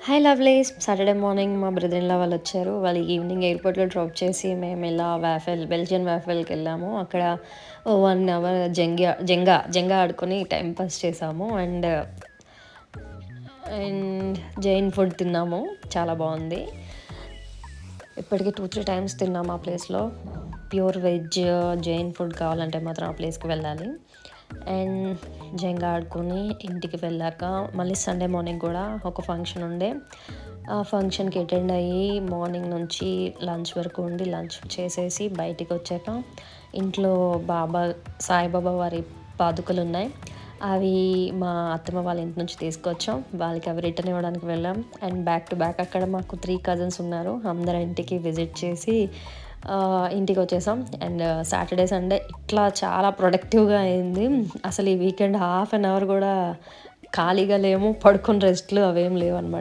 Hi lovelies. Saturday morning మా brother in law వాళ్ళొచ్చారు. వాళ్ళు evening ఎయిర్‌పోర్ట్‌లో డ్రాప్ చేసి మేము ఇలా బెల్జియన్ వాఫెల్‌కెళ్ళాము. అక్కడ ఓ 1 అవర్ జెంగా ఆడుకొని టైమ్ పాస్ చేసాము. అండ్ జైన్ ఫుడ్ తిన్నాము. చాలా బావుంది. ఇప్పటికి 2, 3 టైమ్స్ తిన్నాము ఆ ప్లేస్‌లో. ప్యూర్ వెజ్ జైన్ ఫుడ్ కావాలంటే మాత్రం ఆ ప్లేస్‌కి వెళ్ళాలి. అండ్ జెంగా ఆడుకొని ఇంటికి వెళ్ళాక మళ్ళీ సండే మార్నింగ్ కూడా ఒక ఫంక్షన్ ఉండే. ఆ ఫంక్షన్‌కి అటెండ్ అయ్యి మార్నింగ్ నుంచి లంచ్ వరకు ఉండి లంచ్ చేసేసి బయటికొచ్చాక ఇంట్లో సాయిబాబా వారి పాదుకలున్నాయి. అవి మా అత్తమ్మ వాళ్ళ ఇంటి నుంచి తీసుకొచ్చాం. వాళ్ళకి అవి రిటర్న్ ఇవ్వడానికి వెళ్ళాం. అండ్ బ్యాక్ టు బ్యాక్ అక్కడ మాకు 3 కజిన్స్ ఉన్నారు. అందరి ఇంటికి విజిట్ చేసి ఇంటికొచ్చేసాం. అండ్ సాటర్డే, సండే ఇట్లా చాలా ప్రొడక్టివ్‌గా అయింది. అసలు ఈ వీకెండ్ హాఫ్ అన్ అవర్ గూడా ఖాళీగా లేము. పడుకొని రెస్ట్‌లు అవేం లేవనమాట.